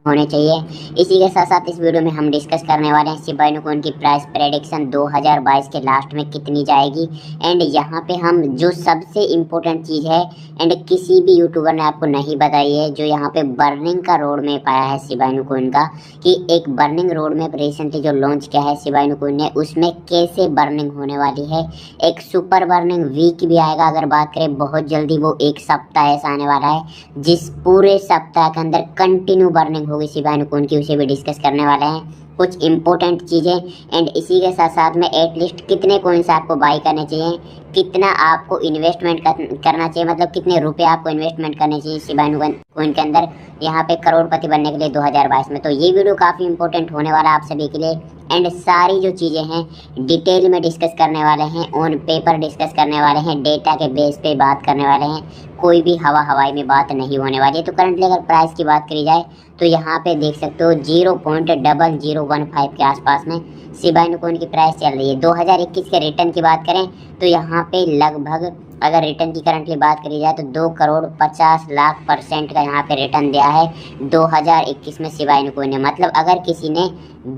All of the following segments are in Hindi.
होने चाहिए। इसी के साथ साथ इस वीडियो में हम डिस्कस करने वाले हैं शिबा इनु कॉइन की प्राइस प्रेडिक्शन 2022 के लास्ट में कितनी जाएगी। एंड यहाँ पे हम जो सबसे इम्पोर्टेंट चीज़ है एंड किसी भी यूट्यूबर ने आपको नहीं बताई है, जो यहाँ पे बर्निंग का रोड मैप आया है शिबा इनु कॉइन का, कि एक बर्निंग रोड मैप रिसेंटली जो लॉन्च किया है शिबा इनु कॉइन ने, उसमें कैसे बर्निंग होने वाली है। एक सुपर बर्निंग वीक भी आएगा, अगर बात करें बहुत जल्दी, वो एक सप्ताह ऐसा आने वाला है जिस पूरे सप्ताह के अंदर कंटिन्यू बर्निंग होगी शिबा इनु कॉइन की, उसे भी डिस्कस करने वाले हैं कुछ इंपॉर्टेंट चीज़ें। एंड इसी के साथ साथ में एटलीस्ट कितने कॉइन्स आपको बाई करने चाहिए, कितना आपको इन्वेस्टमेंट करना चाहिए, मतलब कितने रुपए आपको इन्वेस्टमेंट करने चाहिए शिबा इनु कॉइन के अंदर यहाँ पे करोड़पति बनने के लिए 2022 में। तो ये वीडियो काफ़ी इंपॉर्टेंट होने वाला है आप सभी के लिए। एंड सारी जो चीज़ें हैं डिटेल में डिस्कस करने वाले हैं, ऑन पेपर डिस्कस करने वाले हैं, डेटा के बेस पे बात करने वाले हैं, कोई भी हवाई में बात नहीं होने वाली है। तो करंटली अगर प्राइस की बात करी जाए तो यहाँ पे देख सकते हो 0.0015 के आसपास में शिबा इनु कॉइन की प्राइस चल रही है। 2021 के रिटर्न की बात करें तो यहाँ पे लगभग, अगर रिटर्न की करंटली बात करी जाए तो 2,50,00,000% का यहाँ पे रिटर्न दिया है 2021 में शिबा इनु कॉइन ने। मतलब अगर किसी ने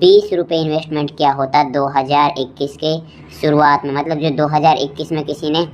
20 रुपये इन्वेस्टमेंट किया होता 2021 के शुरुआत में, मतलब जो 2021 में किसी ने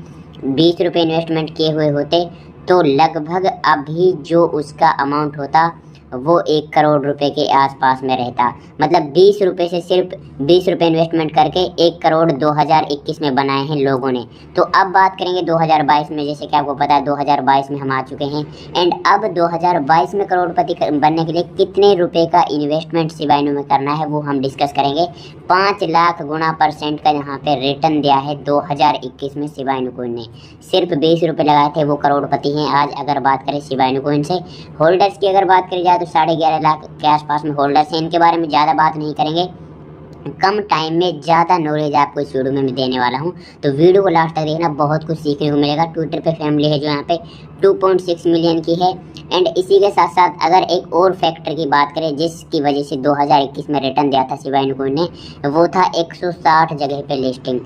20 रुपये इन्वेस्टमेंट किए हुए होते, तो लगभग अभी जो उसका अमाउंट होता वो 1 करोड़ रुपए के आसपास में रहता। मतलब 20 रुपये से सिर्फ 20 रुपये इन्वेस्टमेंट करके 1 करोड़ 2021 में बनाए हैं लोगों ने। तो अब बात करेंगे 2022 में, जैसे कि आपको पता है 2022 में हम आ चुके हैं। एंड अब 2022 में करोड़पति बनने के लिए कितने रुपए का इन्वेस्टमेंट शिबा इनु में करना है वो हम डिस्कस करेंगे। 5 लाख गुना % का यहाँ पे रिटर्न दिया है 2021 में शिबा इनु कॉइन ने। सिर्फ 20 रुपये लगाए थे, वो करोड़पति हैं आज। अगर बात करें शिबा इनु कॉइन से होल्डर्स की अगर बात करी जाए तो 11.5 लाख के आसपास में होल्डर्स हैं। इनके बारे में ज़्यादा बात नहीं करेंगे, कम टाइम में ज़्यादा नॉलेज आपको इस वीडियो में मैं देने वाला हूं, तो वीडियो को लास्ट तक देखना, बहुत कुछ सीखने को मिलेगा। ट्विटर पे फैमिली है जो यहाँ पे 2.6 मिलियन की है। एंड इसी के साथ साथ अगर एक और फैक्टर की बात करें जिसकी वजह से 2021 में रिटर्न दिया था शिबा इनु कॉइन ने, वो था 160 जगह पे लिस्टिंग।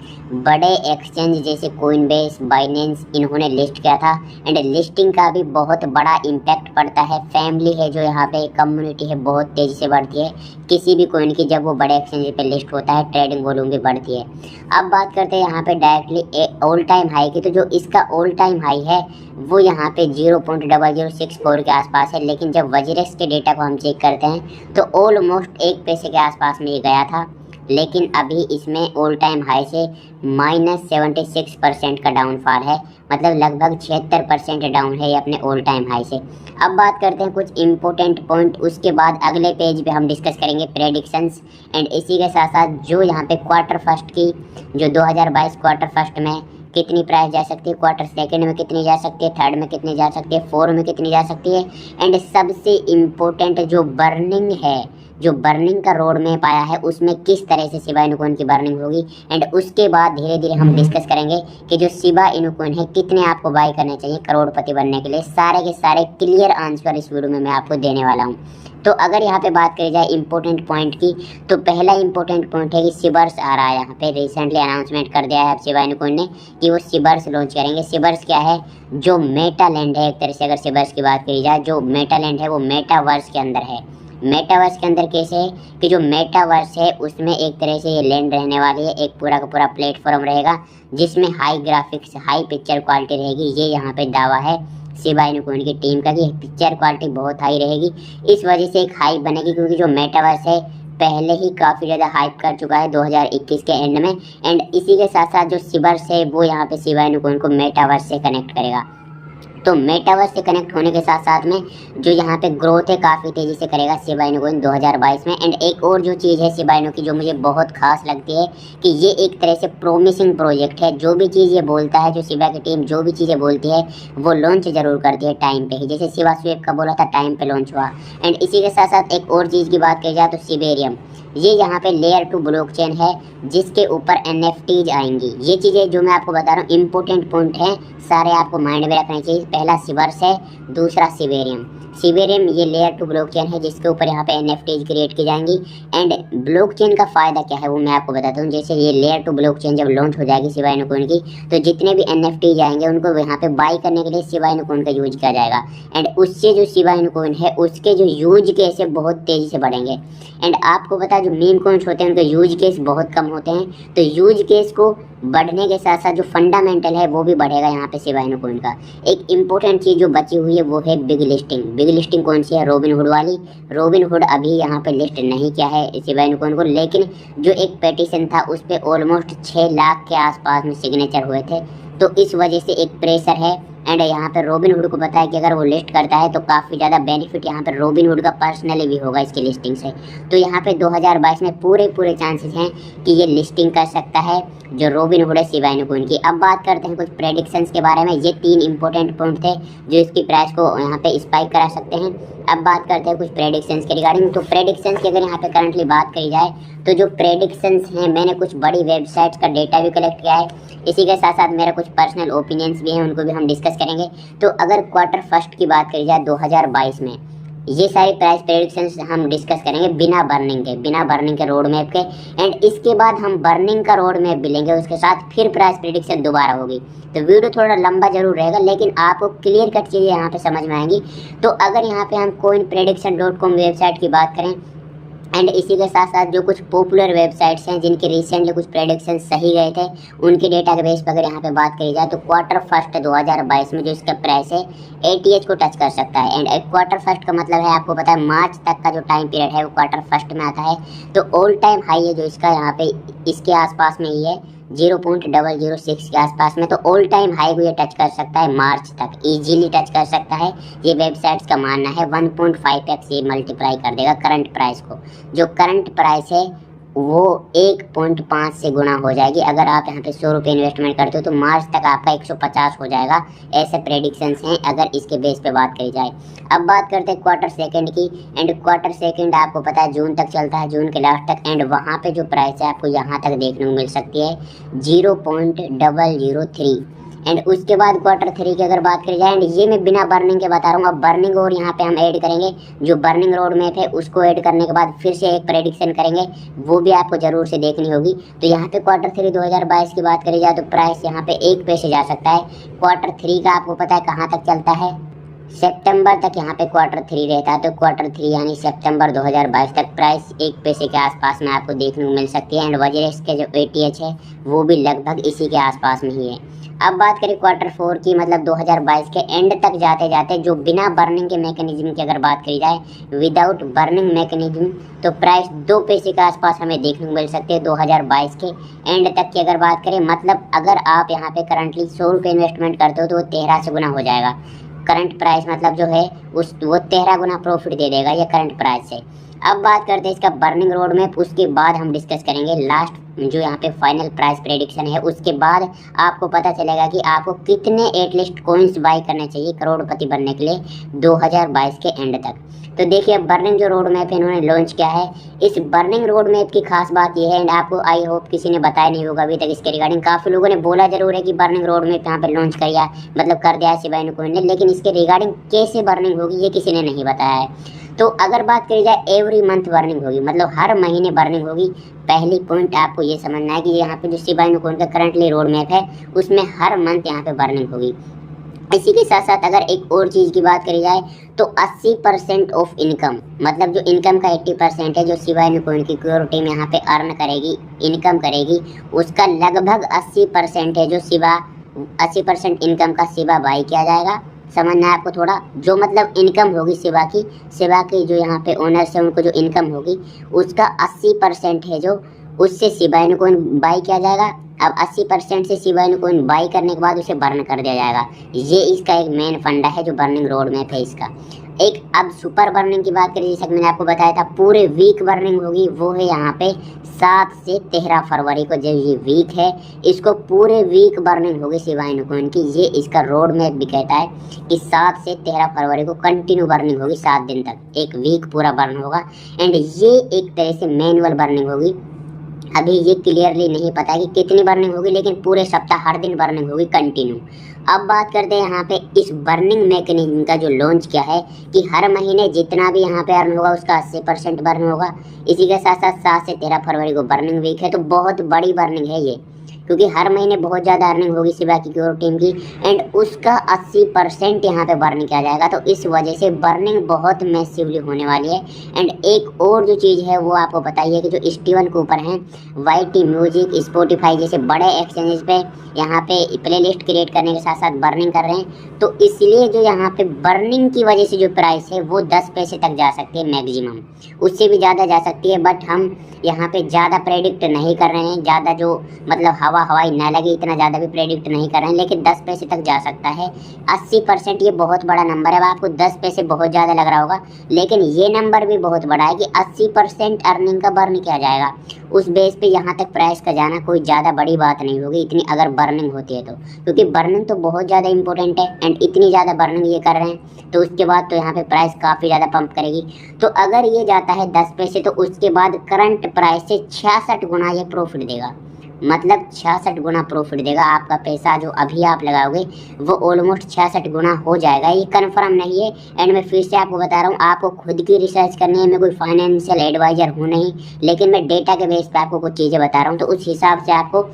बड़े एक्सचेंज जैसे कोइनबेस, बाइनेंस, इन्होंने लिस्ट किया था। एंड लिस्टिंग का भी बहुत बड़ा इम्पैक्ट पड़ता है। फैमिली है जो यहाँ पे कम्युनिटी है, बहुत तेज़ी से बढ़ती है किसी भी कॉइन की जब वो बड़े एक्सचेंज पे लिस्ट होता है, ट्रेडिंग वॉल्यूम भी बढ़ती है। अब बात करते हैं यहाँ पे डायरेक्टली ऑल टाइम हाई की, तो जो इसका ऑल टाइम हाई है वो यहाँ पे 0.0064 के आसपास है। लेकिन जब वजीरेक्स के डेटा को हम चेक करते हैं तो ऑलमोस्ट 1 पैसे के आसपास में ये गया था, लेकिन अभी इसमें ऑल टाइम हाई से -76% का डाउनफॉल है। मतलब लगभग 76% डाउन है ये अपने ऑल टाइम हाई से। अब बात करते हैं कुछ इंपॉर्टेंट पॉइंट, उसके बाद अगले पेज पे हम डिस्कस करेंगे प्रेडिक्शंस। एंड इसी के साथ साथ जो यहाँ पे क्वार्टर फर्स्ट की, जो 2022 क्वार्टर फर्स्ट में कितनी प्राइस जा सकती है, क्वार्टर सेकंड में कितनी जा सकती है, थर्ड में कितनी जा सकती है, फोर्थ में कितनी जा सकती है। एंड सबसे इम्पोर्टेंट जो बर्निंग है, जो बर्निंग का रोड मैप आया है, उसमें किस तरह से शिबा इनु कॉइन की बर्निंग होगी। एंड उसके बाद धीरे धीरे हम डिस्कस करेंगे कि जो शिबा इनु कॉइन है कितने आपको बाई करने चाहिए करोड़पति बनने के लिए। सारे के सारे क्लियर आंसर इस वीडियो में मैं आपको देने वाला हूँ। तो अगर यहाँ पे बात करी जाए इंपॉर्टेंट पॉइंट की, तो पहला इंपॉर्टेंट पॉइंट है कि सिबर्स आ रहा है। यहाँ पे रिसेंटली अनाउंसमेंट कर दिया है शिबा इनु कॉइन ने कि वो सिबर्स लॉन्च करेंगे। सिबर्स क्या है, जो मेटा लैंड है एक तरह से, अगर सिबर्स की बात करी जाए, जो मेटा लैंड है वो मेटावर्स के अंदर है। मेटावर्स के अंदर कैसे है कि जो मेटावर्स है उसमें एक तरह से ये लैंड रहने वाली है, एक पूरा का पूरा प्लेटफॉर्म रहेगा जिसमें high graphics, high picture quality रहेगी। ये यहाँ पे दावा है शिबा इनु कॉइन की टीम का कि पिक्चर क्वालिटी बहुत हाई रहेगी। इस वजह से एक हाइप बनेगी, क्योंकि जो मेटावर्स है पहले ही काफ़ी ज़्यादा हाइप कर चुका है 2021 के एंड में। एंड इसी के साथ साथ जो सिबर्स है वो यहाँ पे शिबा इनु कॉइन को मेटावर्स से कनेक्ट करेगा। तो मेटावर्स से कनेक्ट होने के साथ साथ में जो यहाँ पे ग्रोथ है काफ़ी तेज़ी से करेगा शिबा इनु कॉइन 2022 में। एंड एक और जो चीज़ है शिबा इनु की जो मुझे बहुत खास लगती है कि ये एक तरह से प्रोमिसिंग प्रोजेक्ट है। जो भी चीज़ ये बोलता है, जो शिबा की टीम जो भी चीज़ें बोलती है वो लॉन्च ज़रूर करती है टाइम पे ही। जैसे शिबा स्वेप का बोला था, टाइम पे लॉन्च हुआ। एंड इसी के साथ साथ एक और चीज़ की बात की जाए तो सिबेरियम, ये यहाँ पे लेयर 2 ब्लॉकचेन है जिसके ऊपर NFTs आएंगी। ये चीज़ें जो मैं आपको बता रहा हूँ इंपॉर्टेंट पॉइंट हैं, सारे आपको माइंड में रखने चाहिए। पहला सिवर्स है, दूसरा सिवेरियम। सिवेरियम ये लेयर 2 ब्लॉकचेन है जिसके ऊपर यहाँ पे एनएफटीज क्रिएट की जाएंगी। एंड ब्लॉकचेन का फ़ायदा क्या है वो मैं आपको बताता हूँ। जैसे ये लेयर 2 ब्लॉकचेन जब लॉन्च हो जाएगी शिबा इनु कॉइन की, तो जितने भी एनएफटीज आएंगे उनको यहाँ पे बाई करने के लिए शिबा इनु कॉइन का यूज किया जाएगा। एंड उससे जो शिबा इनु कॉइन है उसके जो यूज केस है बहुत तेज़ी से बढ़ेंगे। एंड आपको पता है जो मीम कॉइन्स होते हैं उनके यूज केस बहुत कम होते हैं, तो यूज केस को बढ़ने के साथ साथ जो फंडामेंटल है वो भी बढ़ेगा यहाँ पे शिबा इनु कॉइन का। एक इम्पोर्टेंट चीज़ जो बची हुई है वो है बिग लिस्टिंग। बिग लिस्टिंग कौन सी है? रॉबिनहुड वाली। रॉबिनहुड अभी यहाँ पे लिस्ट नहीं किया है शिबा इनु कॉइन को, लेकिन जो एक पेटिशन था उस पर ऑलमोस्ट 6 लाख के आसपास में सिग्नेचर हुए थे, तो इस वजह से एक प्रेशर है। एंड यहाँ पे रॉबिनहुड को पता है कि अगर वो लिस्ट करता है तो काफ़ी ज़्यादा बेनिफिट यहाँ पे रॉबिनहुड का पर्सनली भी होगा इसकी लिस्टिंग से। तो यहाँ पे 2022 में पूरे चांसेस हैं कि ये लिस्टिंग कर सकता है जो रॉबिनहुड है शिबा इनु कॉइन की। अब बात करते हैं कुछ प्रेडिक्शंस के बारे में। ये 3 इंपॉर्टेंट पॉइंट थे जो इसकी प्राइस को यहाँ पे स्पाइक करा सकते हैं। अब बात करते हैं कुछ प्रेडिक्शंस के रिगार्डिंग। तो प्रेडिक्शंस की अगर यहाँ पे करंटली बात करी जाए तो जो प्रेडिक्शंस हैं मैंने कुछ बड़ी वेबसाइट्स का डेटा भी कलेक्ट किया है, इसी के साथ साथ मेरा कुछ पर्सनल ओपिनियंस भी हैं, उनको भी हम डिस्कस करेंगे। तो अगर क्वार्टर फर्स्ट की बात करी जाए 2022 में, ये सारी प्राइस प्रेडिक्शंस हम डिस्कस करेंगे बिना बर्निंग के रोड मैप के। एंड इसके बाद हम बर्निंग का रोड मैप भी लेंगे, उसके साथ फिर प्राइस प्रेडिक्शन दोबारा होगी। तो वीडियो थोड़ा लंबा जरूर रहेगा लेकिन आपको क्लियर कट चीज़ें यहाँ पे समझ में आएंगी। तो अगर यहाँ पे हम coinprediction.com वेबसाइट की बात करें एंड इसी के साथ साथ जो कुछ पॉपुलर वेबसाइट्स हैं जिनके रिसेंटली कुछ प्रेडिक्शन सही गए थे उनके डेटा के बेस पर अगर यहाँ पे बात करी जाए तो क्वार्टर फर्स्ट 2022 में जो इसका प्राइस है 80H को टच कर सकता है। एंड एक क्वार्टर फर्स्ट का मतलब है आपको पता है मार्च तक का जो टाइम पीरियड है वो क्वार्टर फर्स्ट में आता है। तो ऑल टाइम हाई है जो इसका यहाँ पे इसके आसपास में ही है 0.006 के आसपास में। तो ऑल टाइम हाई को ये टच कर सकता है मार्च तक, इजीली टच कर सकता है। ये वेबसाइट्स का मानना है 1.5x ये मल्टीप्लाई कर देगा करंट प्राइस को। जो करंट प्राइस है वो 1.5 से गुना हो जाएगी। अगर आप यहाँ पे 100 रुपये इन्वेस्टमेंट करते हो तो मार्च तक आपका 150 हो जाएगा। ऐसे प्रेडिक्शंस हैं अगर इसके बेस पे बात करी जाए। अब बात करते हैं क्वार्टर सेकंड की। एंड क्वार्टर सेकंड आपको पता है जून तक चलता है, जून के लास्ट तक। एंड वहाँ पे जो प्राइस है आपको यहाँ तक देखने को मिल सकती है 0.003। एंड उसके बाद क्वार्टर 3 की अगर बात करी जाए, एंड ये मैं बिना बर्निंग के बता रहा हूँ। अब बर्निंग और यहाँ पे हम ऐड करेंगे, जो बर्निंग रोड मैप है उसको ऐड करने के बाद फिर से एक प्रेडिक्शन करेंगे, वो भी आपको जरूर से देखनी होगी। तो यहाँ पे क्वार्टर 3 2022 की बात करी जाए तो प्राइस यहाँ पे 1 पैसे जा सकता है। क्वार्टर 3 का आपको पता है कहाँ तक चलता है, सितंबर तक यहाँ पे क्वार्टर 3 रहता है। तो क्वार्टर 3 यानी सितंबर 2022 तक प्राइस 1 पैसे के आसपास में आपको देखने को मिल सकती है। एंड वजरेस के जो ATH है वो भी लगभग इसी के आसपास में ही है। अब बात करें क्वार्टर 4 की, मतलब 2022 के एंड तक जाते जाते जो बिना बर्निंग के मैकेनिज्म की अगर बात करी जाए, विदाउट बर्निंग मैकेनिज्म, तो प्राइस 2 पैसे के आसपास हमें देखने को मिल सकते हैं 2022 के एंड तक की अगर बात करें। मतलब अगर आप यहाँ पे करंटली 100 रुपये इन्वेस्टमेंट करते हो तो वो 13 से गुना हो जाएगा। करंट प्राइस मतलब जो है वो 13 गुना प्रॉफिट दे देगा ये करंट प्राइस से। अब बात करते हैं इसका बर्निंग रोड मैप, उसके बाद हम डिस्कस करेंगे लास्ट जो यहाँ पे फाइनल प्राइस प्रेडिक्शन है। उसके बाद आपको पता चलेगा कि आपको कितने एटलीस्ट कॉइन्स बाई करने चाहिए करोड़पति बनने के लिए 2022 के एंड तक। तो देखिए अब बर्निंग जो रोड मैप है इन्होंने लॉन्च किया है। इस बर्निंग रोड मैप की खास बात यह है, एंड आपको आई होप किसी ने बताया नहीं होगा अभी तक इसके रिगार्डिंग। काफ़ी लोगों ने बोला जरूर है कि बर्निंग रोड मैप यहाँ पे लॉन्च किया, मतलब कर दिया शिबा इनु कॉइन ने, लेकिन इसके रिगार्डिंग कैसे बर्निंग होगी ये किसी ने नहीं बताया है। तो अगर बात करी जाए एवरी मंथ बर्निंग होगी, मतलब हर महीने बर्निंग होगी। पहली पॉइंट आपको ये समझना है कि यहाँ पे जो शिबा इनु कॉइन का करंटली रोड मैप है उसमें हर मंथ यहाँ पे बर्निंग होगी। इसी के साथ साथ अगर एक और चीज़ की बात करी जाए तो 80% ऑफ इनकम, मतलब जो इनकम का 80% है जो शिबा इनु कॉइन की कोर टीम यहाँ पे अर्न करेगी, इनकम करेगी, उसका लगभग 80% है जो 80% इनकम का शिबा बाई किया जाएगा। समझना है आपको थोड़ा, जो मतलब इनकम होगी शिबा की जो यहाँ पे ओनर्स है उनको जो इनकम होगी उसका 80% है जो उससे शिबा इनु कॉइन बाई किया जाएगा। अब 80% से शिबा इनु कॉइन बाई करने के बाद उसे बर्न कर दिया जाएगा। ये इसका एक मेन फंडा है जो बर्निंग रोड मैप है इसका। एक अब सुपर बर्निंग की बात करें, जैसे मैंने आपको बताया था पूरे वीक बर्निंग होगी, वो है यहाँ पे 7 से 13 फरवरी को। जब ये वीक है इसको पूरे वीक बर्निंग होगी शिबा इनु कॉइन की। ये इसका रोड मैप भी कहता है कि 7 से 13 फरवरी को कंटिन्यू बर्निंग होगी, 7 दिन तक एक वीक पूरा बर्न होगा। एंड ये एक तरह से मैनुअल बर्निंग होगी, अभी ये क्लियरली नहीं पता है कि कितनी बर्निंग होगी, लेकिन पूरे सप्ताह हर दिन बर्निंग होगी कंटिन्यू। अब बात करते हैं यहाँ पे इस बर्निंग मैकेनिज्म का जो लॉन्च किया है कि हर महीने जितना भी यहाँ पे अर्न होगा उसका 80% बर्न होगा। इसी के साथ साथ 7 से 13 फरवरी को बर्निंग वीक है, तो बहुत बड़ी बर्निंग है ये, क्योंकि हर महीने बहुत ज़्यादा अर्निंग होगी सिवा की क्योर टीम की, एंड उसका 80% यहाँ पे बर्निंग किया जाएगा। तो इस वजह से बर्निंग बहुत मैसिवली होने वाली है। एंड एक और जो चीज़ है वो आपको बताइए कि जो स्टीवन कूपर हैं, YT म्यूजिक, स्पॉटिफाई जैसे बड़े एक्सचेंजेस पे यहाँ पे प्लेलिस्ट क्रिएट करने के साथ साथ बर्निंग कर रहे हैं, तो इसलिए जो यहाँ पे बर्निंग की वजह से जो प्राइस है वो 10 पैसे तक जा सकती है मैक्सिमम, उससे भी ज़्यादा जा सकती है। बट हम यहाँ पे ज़्यादा प्रेडिक्ट नहीं कर रहे हैं, ज़्यादा जो मतलब हवाई ना लगे इतना ज़्यादा भी प्रेडिक्ट नहीं कर रहे हैं, लेकिन 10 पैसे तक जा सकता है। 80% ये बहुत बड़ा नंबर है। अब आपको 10 पैसे बहुत ज़्यादा लग रहा होगा, लेकिन ये नंबर भी बहुत बड़ा है कि 80% अर्निंग का बर्न किया जाएगा। उस बेस पे यहाँ तक प्राइस का जाना कोई ज़्यादा बड़ी बात नहीं होगी इतनी अगर बर्निंग होती है तो, क्योंकि बर्निंग तो बहुत ज़्यादा इंपॉर्टेंट है। एंड इतनी ज़्यादा बर्निंग ये कर रहे हैं तो उसके बाद तो यहाँ पे प्राइस काफ़ी ज़्यादा पंप करेगी। तो अगर ये जाता है 10 पैसे तो उसके बाद करंट प्राइस से 66 गुना ये प्रॉफिट देगा, मतलब 66 गुना प्रॉफिट देगा। आपका पैसा जो अभी आप लगाओगे वो ऑलमोस्ट 66 गुना हो जाएगा। ये कन्फर्म नहीं है, एंड मैं फिर से आपको बता रहा हूँ, आपको खुद की रिसर्च करनी है। मैं कोई फाइनेंशियल एडवाइजर हूँ नहीं, लेकिन मैं डेटा के बेस पे आपको कुछ चीज़ें बता रहा हूँ। तो उस हिसाब से आपको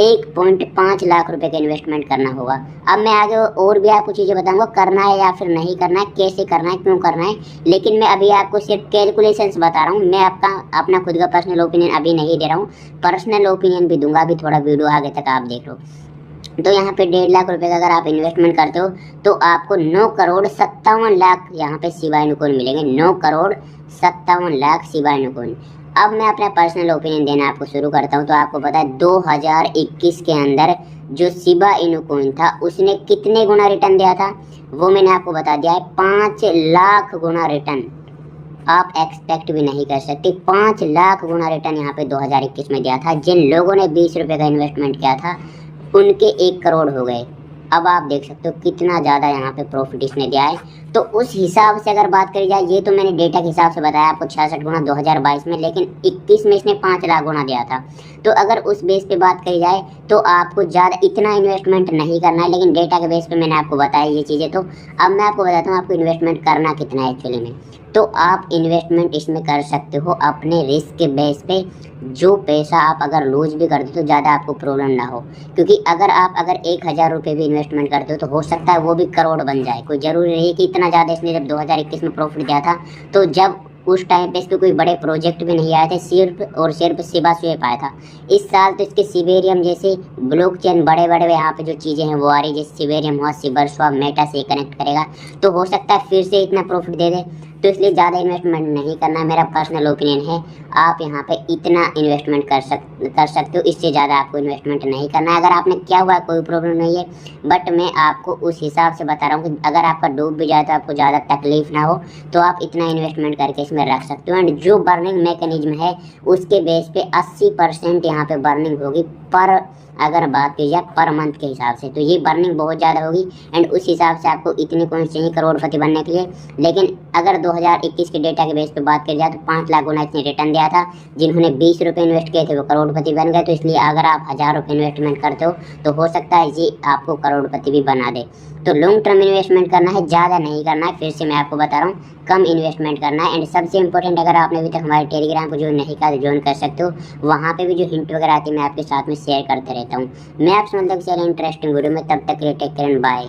1.5 लाख रुपए का इन्वेस्टमेंट करना होगा। अब मैं आगे और भी आपको चीज़ें बताऊंगा करना है या फिर नहीं करना है, कैसे करना है, क्यों करना है, लेकिन मैं अभी आपको सिर्फ कैलकुलेशंस बता रहा हूँ। मैं अपना खुद का पर्सनल ओपिनियन अभी नहीं दे रहा हूँ, पर्सनल ओपिनियन भी दूंगा अभी, थोड़ा वीडियो आगे तक आप देख लो। तो यहाँ पे 1.5 लाख रुपए का अगर आप इन्वेस्टमेंट करते हो तो आपको 9 करोड़ 57 लाख यहाँ पे शिबाइनु कॉइन मिलेंगे। 9 करोड़ 57 लाख शिबाइनु कॉइन। अब मैं अपना पर्सनल ओपिनियन देना आपको शुरू करता हूँ। तो आपको पता है 2021 के अंदर जो शिबा इनु कॉइन था उसने कितने गुना रिटर्न दिया था, वो मैंने आपको बता दिया है, 5 लाख गुना रिटर्न। आप एक्सपेक्ट भी नहीं कर सकते, 5 लाख गुना रिटर्न यहाँ पे 2021 में दिया था। जिन लोगों ने 20 रुपये का इन्वेस्टमेंट किया था उनके 1 करोड़ हो गए। अब आप देख सकते हो कितना ज़्यादा यहाँ पे प्रॉफिट इसने दिया है। तो उस हिसाब से अगर बात करी जाए, ये तो मैंने डेटा के हिसाब से बताया आपको 66 गुना 2022 में, लेकिन 21 में इसने 5 लाख गुना दिया था। तो अगर उस बेस पे बात करी जाए तो आपको ज़्यादा इतना इन्वेस्टमेंट नहीं करना है, लेकिन डेटा के बेस पे मैंने आपको बताया ये चीज़ें। तो अब मैं आपको बताता हूँ आपको इन्वेस्टमेंट करना कितना है एक्चुअली में। तो आप इन्वेस्टमेंट इसमें कर सकते हो अपने रिस्क के बेस पे। जो पैसा आप अगर लूज भी करते हो तो ज़्यादा आपको प्रॉब्लम ना हो, क्योंकि अगर 1000 रुपये भी इन्वेस्टमेंट करते हो तो हो सकता है वो भी करोड़ बन जाए। कोई ज़रूरी नहीं कि इतना ज़्यादा इसने जब 2021 में प्रॉफिट दिया था तो जब उस टाइम पे इस पर कोई बड़े प्रोजेक्ट भी नहीं आए थे, सिर्फ और सिर्फ शिबा स्वेप आया था। इस साल तो इसके सिबेरियम जैसे ब्लॉकचेन बड़े बड़े यहाँ पे जो चीज़ें हैं वो आ रही, जैसे सिबेरियम हुआ, सिबर स्वैप मेटा से कनेक्ट करेगा, तो हो सकता है फिर से इतना प्रॉफिट दे दे। तो इसलिए ज़्यादा इन्वेस्टमेंट नहीं करना, मेरा पर्सनल ओपिनियन है। आप यहाँ पे इतना इन्वेस्टमेंट कर सकते हो, इससे ज़्यादा आपको इन्वेस्टमेंट नहीं करना है। अगर आपने किया हुआ है कोई प्रॉब्लम नहीं है, बट मैं आपको उस हिसाब से बता रहा हूँ कि अगर आपका डूब भी जाए तो आपको ज़्यादा तकलीफ ना हो, तो आप इतना इन्वेस्टमेंट करके इसमें रख सकते हो। एंड जो बर्निंग मैकेनिज्म है उसके बेस पे 80% यहाँ पे बर्निंग होगी पर, अगर बात की जाए पर मंथ के हिसाब से, तो ये बर्निंग बहुत ज़्यादा होगी। एंड उस हिसाब से आपको इतनी कॉइन्स चाहिए करोड़पति बनने के लिए। लेकिन अगर 2021 के डेटा के बेस पे बात की जाए तो 5 लाख गुना इसने रिटर्न दिया था। जिन्होंने 20 रुपये इन्वेस्ट किए थे वो करोड़पति बन गए। तो इसलिए अगर आप 1000 रुपये इन्वेस्टमेंट करते हो तो हो सकता है ये आपको करोड़पति भी बना दे। तो लॉन्ग टर्म इन्वेस्टमेंट करना है, ज़्यादा नहीं करना है। फिर से मैं आपको बता रहा हूँ, कम इन्वेस्टमेंट करना है। एंड सबसे इंपॉर्टेंट, अगर आपने अभी तक हमारे टेलीग्राम को ज्वाइन नहीं किया तो ज्वाइन कर सकते हो। वहाँ पे भी जो हिंट वगैरह आती है मैं आपके साथ में शेयर करते रहता हूँ। मैं आपसे मिलता हूँ इंटरेस्टिंग वीडियो में, तब तक के लिए टेक केयर एंड बाय।